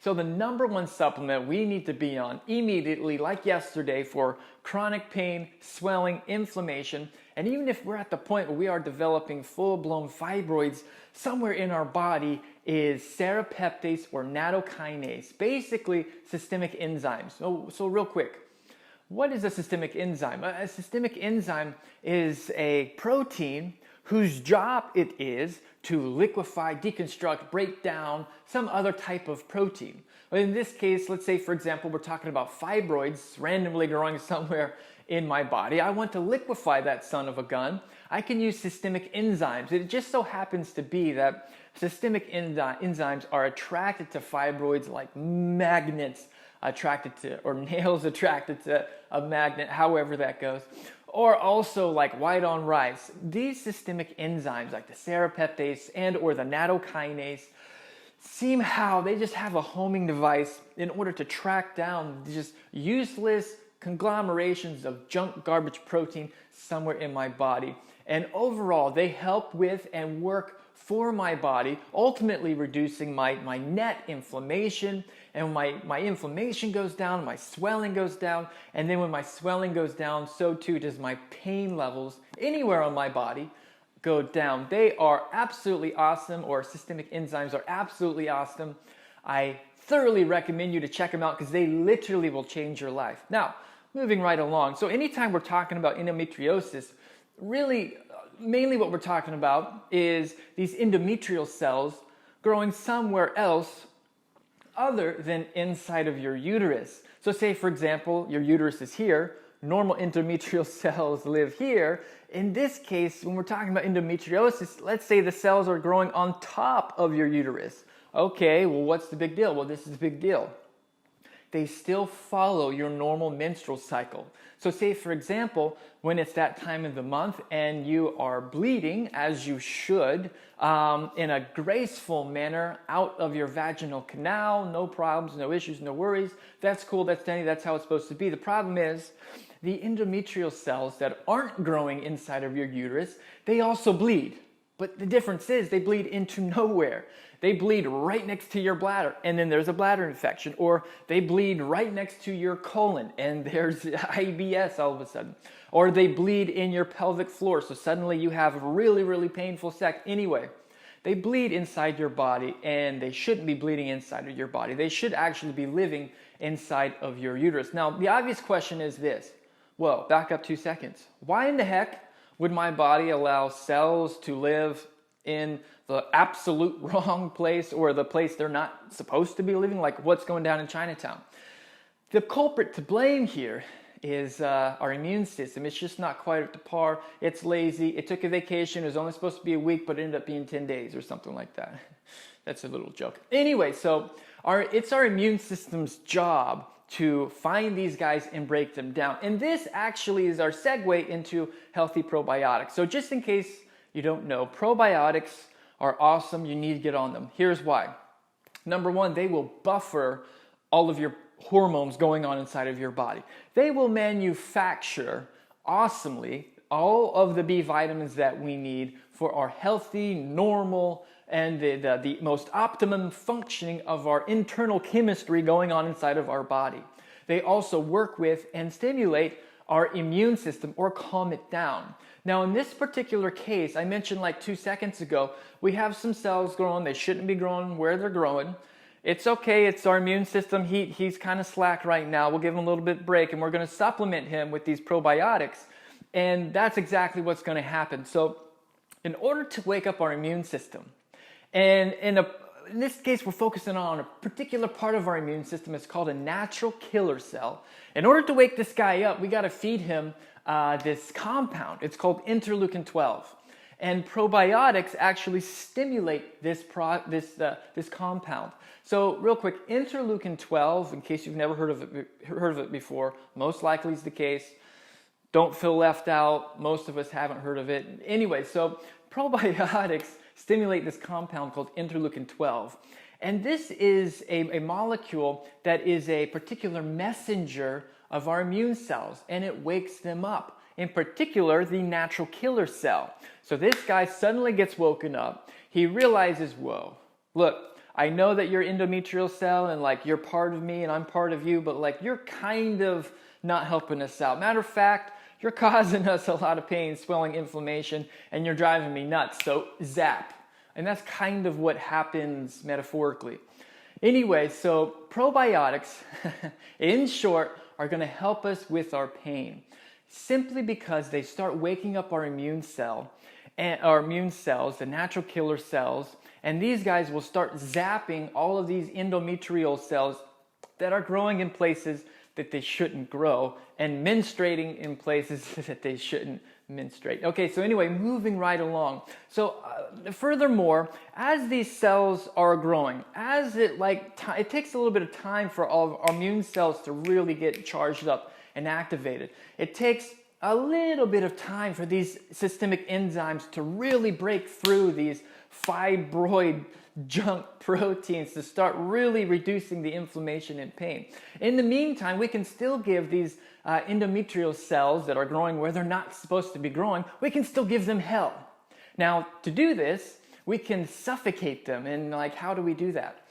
So the number one supplement we need to be on immediately, like yesterday, for chronic pain, swelling, inflammation, and even if we're at the point where we are developing full-blown fibroids somewhere in our body, is serrapeptase or nattokinase, basically systemic enzymes. So real quick, what is a systemic enzyme? A systemic enzyme is a protein whose job it is to liquefy, deconstruct, break down some other type of protein. In this case, let's say, for example, we're talking about fibroids randomly growing somewhere in my body. I want to liquefy that son of a gun. I can use systemic enzymes. It just so happens to be that systemic enzymes are attracted to fibroids like magnets attracted to, or nails attracted to a magnet, however that goes. Or also like white on rice. These systemic enzymes like the serrapeptase and or the nattokinase they just have a homing device in order to track down just useless conglomerations of junk garbage protein somewhere in my body. And overall, they help with and work for my body, ultimately reducing my net inflammation. And when my inflammation goes down, my swelling goes down. And then when my swelling goes down, so too does my pain levels anywhere on my body go down. They are absolutely awesome, or systemic enzymes are absolutely awesome. I thoroughly recommend you to check them out because they literally will change your life. Now, moving right along. So anytime we're talking about endometriosis, really, mainly what we're talking about is these endometrial cells growing somewhere else other than inside of your uterus. So say, for example, your uterus is here, normal endometrial cells live here. In this case, when we're talking about endometriosis, let's say the cells are growing on top of your uterus. Okay, well, what's the big deal? Well, this is the big deal. They still follow your normal menstrual cycle. So say, for example, when it's that time of the month and you are bleeding, as you should, in a graceful manner out of your vaginal canal, no problems, no issues, no worries. That's cool, that's dandy, that's how it's supposed to be. The problem is the endometrial cells that aren't growing inside of your uterus, they also bleed. But the difference is they bleed into nowhere. They bleed right next to your bladder, and then there's a bladder infection. Or they bleed right next to your colon, and there's IBS all of a sudden. Or they bleed in your pelvic floor, so suddenly you have really, really painful sex. Anyway, they bleed inside your body, and they shouldn't be bleeding inside of your body. They should actually be living inside of your uterus. Now, the obvious question is this. Whoa, back up 2 seconds. Why in the heck would my body allow cells to live in the absolute wrong place, or the place they're not supposed to be living, like what's going down in Chinatown? The culprit to blame here is our immune system. It's just not quite up to par. It's lazy. It took a vacation. It was only supposed to be a week, but it ended up being 10 days or something like that. That's a little joke. Anyway, so it's our immune system's job to find these guys and break them down. And this actually is our segue into healthy probiotics. So just in case you don't know, probiotics are awesome. You need to get on them. Here's why. Number one, they will buffer all of your hormones going on inside of your body. They will manufacture awesomely all of the B vitamins that we need for our healthy, normal, and the most optimum functioning of our internal chemistry going on inside of our body. They also work with and stimulate our immune system, or calm it down. Now, in this particular case, I mentioned like 2 seconds ago, we have some cells growing. They shouldn't be growing where they're growing. It's okay. It's our immune system. He's kind of slack right now. We'll give him a little bit break, and we're going to supplement him with these probiotics. And that's exactly what's going to happen. So in order to wake up our immune system, and in this case, we're focusing on a particular part of our immune system. It's called a natural killer cell. In order to wake this guy up, we got to feed him this compound. It's called interleukin 12. And probiotics actually stimulate this compound. So real quick, interleukin 12, in case you've never heard of it before, most likely is the case. Don't feel left out. Most of us haven't heard of it. Anyway, so probiotics stimulate this compound called interleukin 12. And this is a molecule that is a particular messenger of our immune cells, and it wakes them up. In particular, the natural killer cell. So this guy suddenly gets woken up. He realizes, whoa, look, I know that you're endometrial cell and like you're part of me and I'm part of you, but like you're kind of not helping us out. Matter of fact, you're causing us a lot of pain, swelling, inflammation, and you're driving me nuts. So zap. And that's kind of what happens metaphorically. Anyway, so probiotics, in short, are going to help us with our pain simply because they start waking up our immune cells, the natural killer cells, and these guys will start zapping all of these endometrial cells that are growing in places that they shouldn't grow and menstruating in places that they shouldn't menstruate. Okay, so anyway, moving right along. So furthermore, as these cells are growing, as it takes a little bit of time for all of our immune cells to really get charged up and activated. It takes a little bit of time for these systemic enzymes to really break through these fibroid junk proteins to start really reducing the inflammation and pain. In the meantime, we can still give these endometrial cells that are growing where they're not supposed to be growing, we can still give them hell. Now, to do this, we can suffocate them. And like, how do we do that?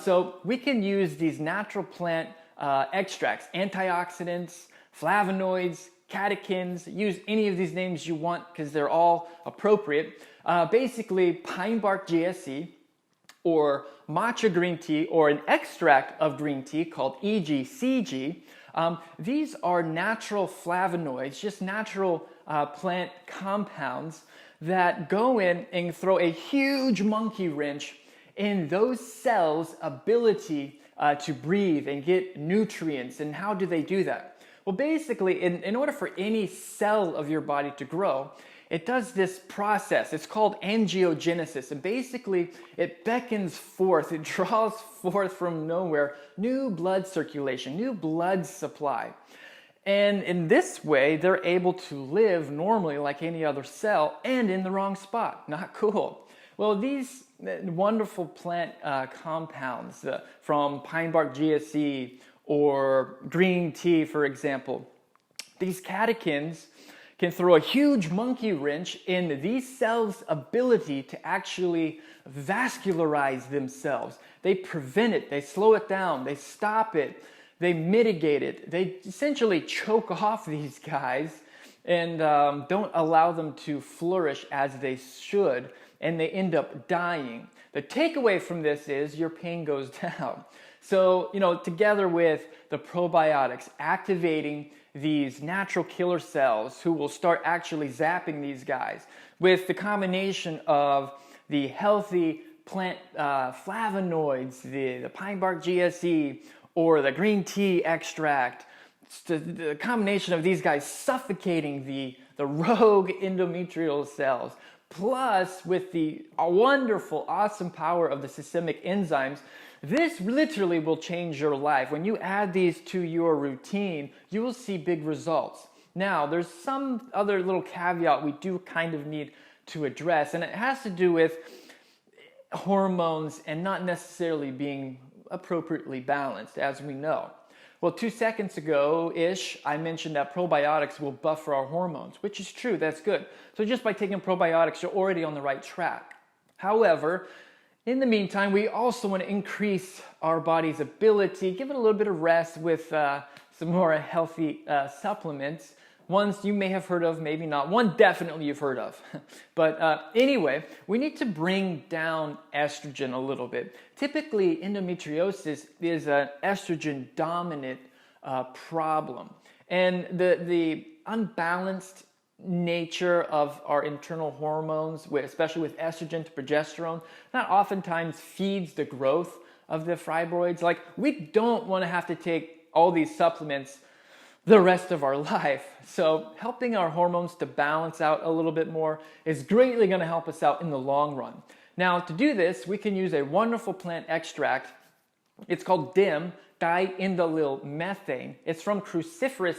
So we can use these natural plant extracts, antioxidants, flavonoids, catechins, use any of these names you want because they're all appropriate. Basically, pine bark GSE or matcha green tea or an extract of green tea called EGCG. These are natural flavonoids, just natural plant compounds that go in and throw a huge monkey wrench in those cells' ability to breathe and get nutrients. And how do they do that? Well, basically, in order for any cell of your body to grow, it does this process. It's called angiogenesis. And basically, it beckons forth, it draws forth from nowhere new blood circulation, new blood supply. And in this way, they're able to live normally like any other cell and in the wrong spot. Not cool. Well, these wonderful plant compounds from pine bark GSE or green tea, for example, these catechins can throw a huge monkey wrench in these cells' ability to actually vascularize themselves. They prevent it, they slow it down, they stop it, they mitigate it. They essentially choke off these guys and don't allow them to flourish as they should, and they end up dying. The takeaway from this is your pain goes down. So, together with the probiotics activating these natural killer cells who will start actually zapping these guys, with the combination of the healthy plant flavonoids, the pine bark GSE, or the green tea extract, the combination of these guys suffocating the rogue endometrial cells, plus with the wonderful, awesome power of the systemic enzymes, this literally will change your life. When you add these to your routine, you will see big results. Now, there's some other little caveat we do kind of need to address, and it has to do with hormones and not necessarily being appropriately balanced, as we know. Well, 2 seconds ago-ish, I mentioned that probiotics will buffer our hormones, which is true, that's good. So just by taking probiotics, you're already on the right track. However, in the meantime, we also want to increase our body's ability, give it a little bit of rest with some more healthy supplements. Ones you may have heard of, maybe not. One definitely you've heard of. But anyway, we need to bring down estrogen a little bit. Typically, endometriosis is an estrogen-dominant problem. And the unbalanced nature of our internal hormones, especially with estrogen to progesterone, that oftentimes feeds the growth of the fibroids. Like, we don't want to have to take all these supplements the rest of our life. So helping our hormones to balance out a little bit more is greatly going to help us out in the long run. Now, to do this, we can use a wonderful plant extract. It's called DIM, diindolyl methane. It's from cruciferous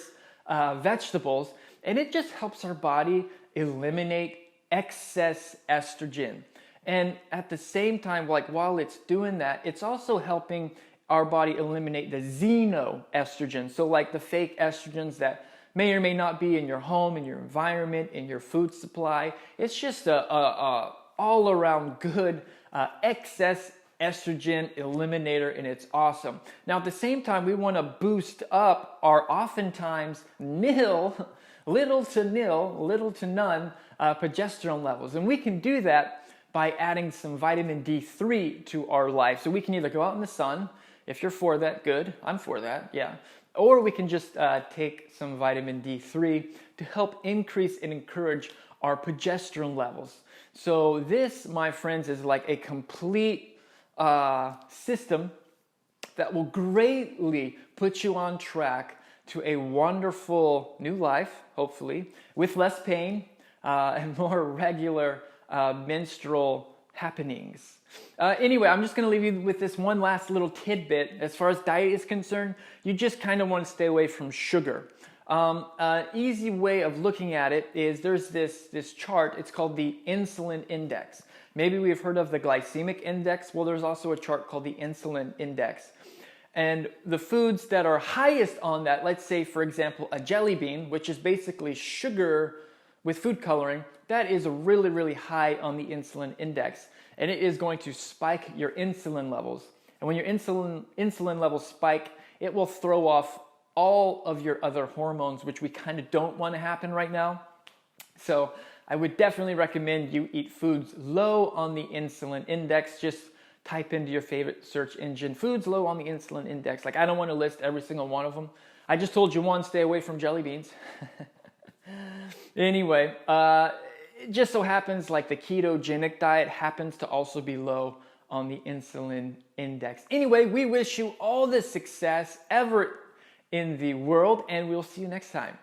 vegetables, and it just helps our body eliminate excess estrogen. And at the same time, while it's doing that, it's also helping our body eliminate the xenoestrogen. So like the fake estrogens that may or may not be in your home, in your environment, in your food supply. It's just a all-around good excess estrogen eliminator, and it's awesome. Now at the same time, we want to boost up our oftentimes little to none progesterone levels, and we can do that by adding some vitamin D3 to our life. So we can either go out in the sun, if you're for that, good, I'm for that, yeah. Or we can just take some vitamin D3 to help increase and encourage our progesterone levels. So this, my friends, is like a complete system that will greatly put you on track to a wonderful new life, hopefully, with less pain and more regular menstrual happenings. Anyway, I'm just going to leave you with this one last little tidbit. As far as diet is concerned, you just kind of want to stay away from sugar. An easy way of looking at it is there's this chart. It's called the insulin index. Maybe we've heard of the glycemic index. Well, there's also a chart called the insulin index. And the foods that are highest on that, let's say, for example, a jelly bean, which is basically sugar with food coloring, that is really, really high on the insulin index. And it is going to spike your insulin levels. And when your insulin levels spike, it will throw off all of your other hormones, which we kind of don't want to happen right now. So I would definitely recommend you eat foods low on the insulin index. Just type into your favorite search engine, foods low on the insulin index. Like, I don't want to list every single one of them. I just told you one, stay away from jelly beans. Anyway, it just so happens like the ketogenic diet happens to also be low on the insulin index. Anyway, we wish you all the success ever in the world, and we'll see you next time.